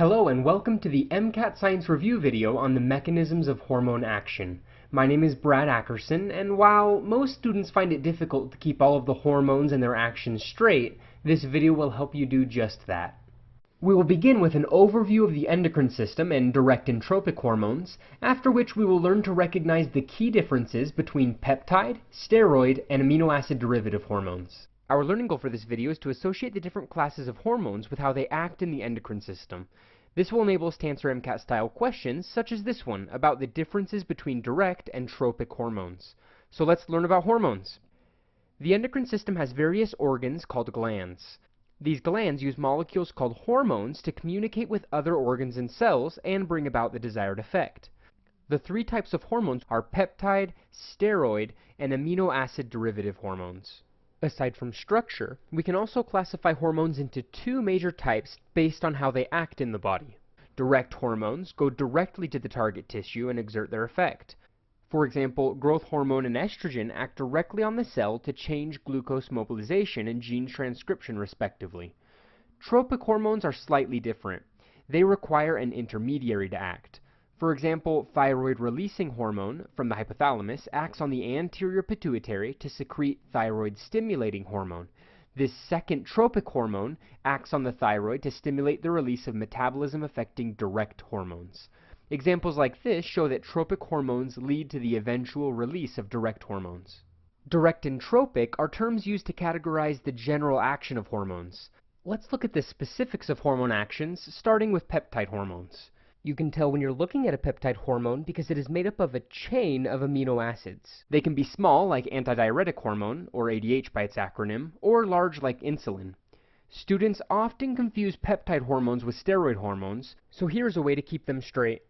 Hello and welcome to the MCAT Science Review video on the mechanisms of hormone action. My name is Brad Ackerson, and while most students find it difficult to keep all of the hormones and their actions straight, this video will help you do just that. We will begin with an overview of the endocrine system and direct entropic hormones, after which we will learn to recognize the key differences between peptide, steroid, and amino acid derivative hormones. Our learning goal for this video is to associate the different classes of hormones with how they act in the endocrine system. This will enable us to answer MCAT-style questions such as this one about the differences between direct and tropic hormones. So let's learn about hormones. The endocrine system has various organs called glands. These glands use molecules called hormones to communicate with other organs and cells and bring about the desired effect. The three types of hormones are peptide, steroid, and amino acid derivative hormones. Aside from structure, we can also classify hormones into two major types based on how they act in the body. Direct hormones go directly to the target tissue and exert their effect. For example, growth hormone and estrogen act directly on the cell to change glucose mobilization and gene transcription respectively. Tropic hormones are slightly different. They require an intermediary to act. For example, thyroid-releasing hormone from the hypothalamus acts on the anterior pituitary to secrete thyroid-stimulating hormone. This second tropic hormone acts on the thyroid to stimulate the release of metabolism-affecting direct hormones. Examples like this show that tropic hormones lead to the eventual release of direct hormones. Direct and tropic are terms used to categorize the general action of hormones. Let's look at the specifics of hormone actions, starting with peptide hormones. You can tell when you're looking at a peptide hormone because it is made up of a chain of amino acids. They can be small, like antidiuretic hormone, or ADH by its acronym, or large like insulin. Students often confuse peptide hormones with steroid hormones, so here's a way to keep them straight.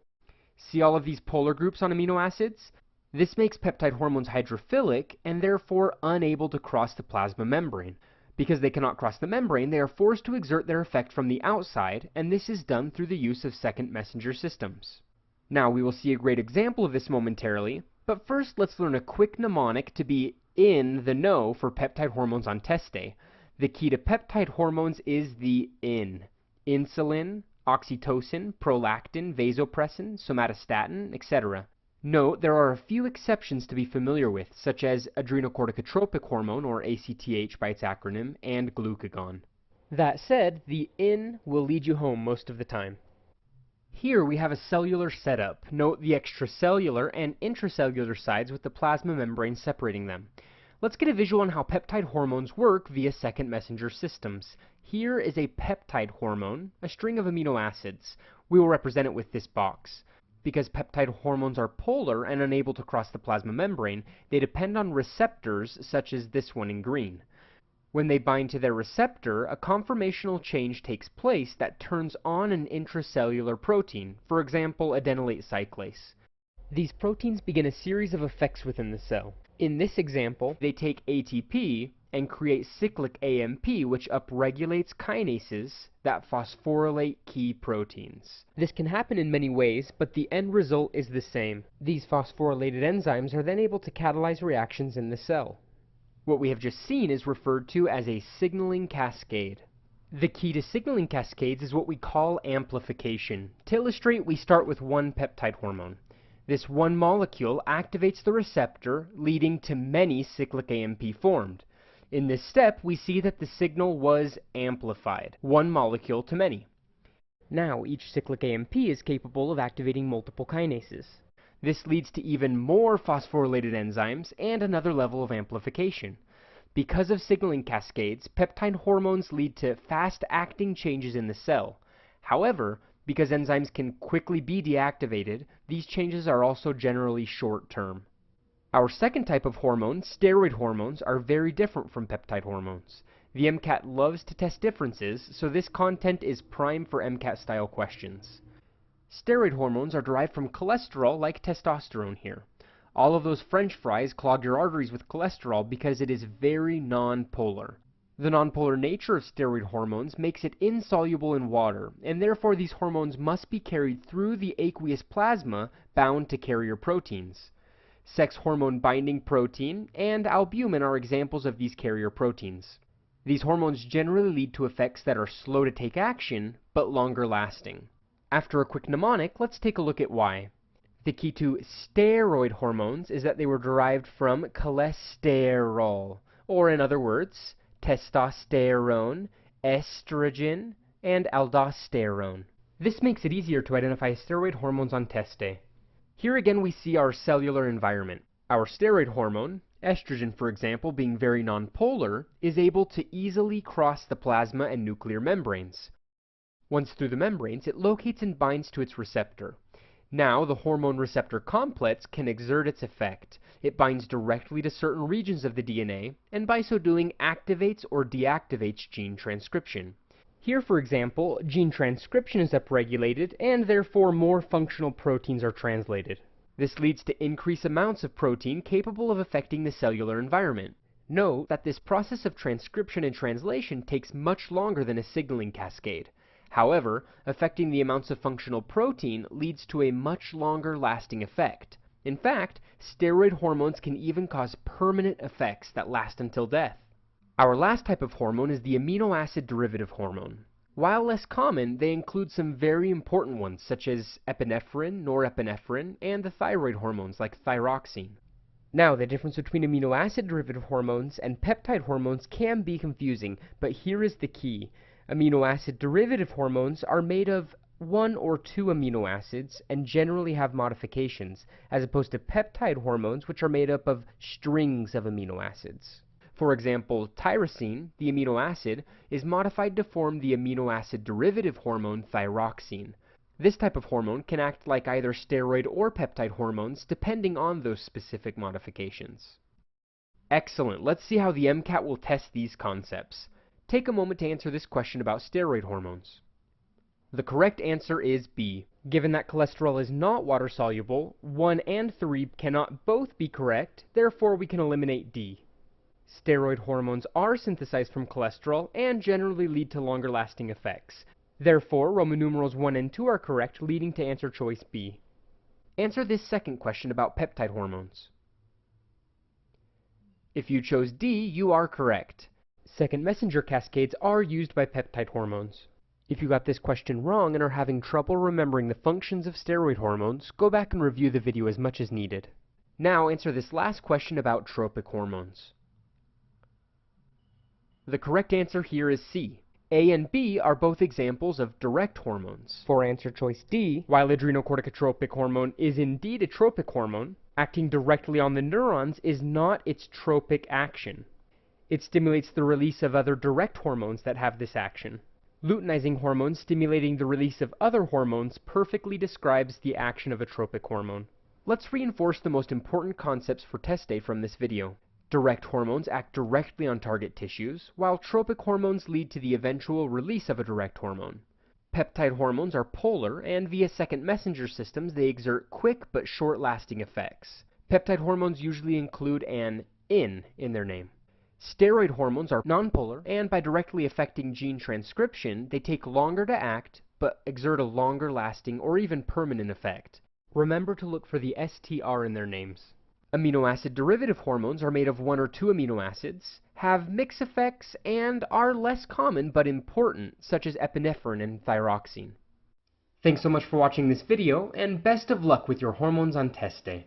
See all of these polar groups on amino acids? This makes peptide hormones hydrophilic and therefore unable to cross the plasma membrane. Because they cannot cross the membrane, they are forced to exert their effect from the outside, and this is done through the use of second messenger systems. Now, we will see a great example of this momentarily, but first let's learn a quick mnemonic to be in the know for peptide hormones on test day. The key to peptide hormones is the in. Insulin, oxytocin, prolactin, vasopressin, somatostatin, etc. Note, there are a few exceptions to be familiar with, such as adrenocorticotropic hormone, or ACTH by its acronym, and glucagon. That said, the in will lead you home most of the time. Here we have a cellular setup. Note the extracellular and intracellular sides with the plasma membrane separating them. Let's get a visual on how peptide hormones work via second messenger systems. Here is a peptide hormone, a string of amino acids. We will represent it with this box. Because peptide hormones are polar and unable to cross the plasma membrane, they depend on receptors such as this one in green. When they bind to their receptor, a conformational change takes place that turns on an intracellular protein, for example, adenylate cyclase. These proteins begin a series of effects within the cell. In this example, they take ATP and create cyclic AMP, which upregulates kinases that phosphorylate key proteins. This can happen in many ways, but the end result is the same. These phosphorylated enzymes are then able to catalyze reactions in the cell. What we have just seen is referred to as a signaling cascade. The key to signaling cascades is what we call amplification. To illustrate, we start with one peptide hormone. This one molecule activates the receptor, leading to many cyclic AMP formed. In this step, we see that the signal was amplified, one molecule to many. Now, each cyclic AMP is capable of activating multiple kinases. This leads to even more phosphorylated enzymes and another level of amplification. Because of signaling cascades, peptide hormones lead to fast-acting changes in the cell. However, because enzymes can quickly be deactivated, these changes are also generally short-term. Our second type of hormone, steroid hormones, are very different from peptide hormones. The MCAT loves to test differences, so this content is prime for MCAT-style questions. Steroid hormones are derived from cholesterol like testosterone here. All of those French fries clog your arteries with cholesterol because it is very non-polar. The nonpolar nature of steroid hormones makes it insoluble in water, and therefore these hormones must be carried through the aqueous plasma bound to carrier proteins. Sex hormone binding protein and albumin are examples of these carrier proteins. These hormones generally lead to effects that are slow to take action, but longer lasting. After a quick mnemonic, let's take a look at why. The key to steroid hormones is that they were derived from cholesterol, or in other words, testosterone, estrogen, and aldosterone. This makes it easier to identify steroid hormones on test day. Here again we see our cellular environment. Our steroid hormone, estrogen for example, being very nonpolar, is able to easily cross the plasma and nuclear membranes. Once through the membranes, it locates and binds to its receptor. Now, the hormone receptor complex can exert its effect. It binds directly to certain regions of the DNA, and by so doing activates or deactivates gene transcription. Here, for example, gene transcription is upregulated, and therefore more functional proteins are translated. This leads to increased amounts of protein capable of affecting the cellular environment. Note that this process of transcription and translation takes much longer than a signaling cascade. However, affecting the amounts of functional protein leads to a much longer lasting effect. In fact, steroid hormones can even cause permanent effects that last until death. Our last type of hormone is the amino acid derivative hormone. While less common, they include some very important ones such as epinephrine, norepinephrine, and the thyroid hormones like thyroxine. Now, the difference between amino acid derivative hormones and peptide hormones can be confusing, but here is the key. Amino acid derivative hormones are made of one or two amino acids and generally have modifications, as opposed to peptide hormones which are made up of strings of amino acids. For example, tyrosine, the amino acid, is modified to form the amino acid derivative hormone thyroxine. This type of hormone can act like either steroid or peptide hormones depending on those specific modifications. Excellent, let's see how the MCAT will test these concepts. Take a moment to answer this question about steroid hormones. The correct answer is B. Given that cholesterol is not water-soluble, 1 and 3 cannot both be correct, therefore we can eliminate D. Steroid hormones are synthesized from cholesterol and generally lead to longer-lasting effects. Therefore, Roman numerals 1 and 2 are correct, leading to answer choice B. Answer this second question about peptide hormones. If you chose D, you are correct. Second messenger cascades are used by peptide hormones. If you got this question wrong and are having trouble remembering the functions of steroid hormones, go back and review the video as much as needed. Now answer this last question about tropic hormones. The correct answer here is C. A and B are both examples of direct hormones. For answer choice D, while adrenocorticotropic hormone is indeed a tropic hormone, acting directly on the neurons is not its tropic action. It stimulates the release of other direct hormones that have this action. Luteinizing hormones stimulating the release of other hormones perfectly describes the action of a tropic hormone. Let's reinforce the most important concepts for test day from this video. Direct hormones act directly on target tissues, while tropic hormones lead to the eventual release of a direct hormone. Peptide hormones are polar, and via second messenger systems they exert quick but short-lasting effects. Peptide hormones usually include an in their name. Steroid hormones are nonpolar, and by directly affecting gene transcription, they take longer to act, but exert a longer-lasting or even permanent effect. Remember to look for the STR in their names. Amino acid derivative hormones are made of 1 or 2 amino acids, have mixed effects, and are less common but important, such as epinephrine and thyroxine. Thanks so much for watching this video, and best of luck with your hormones on test day.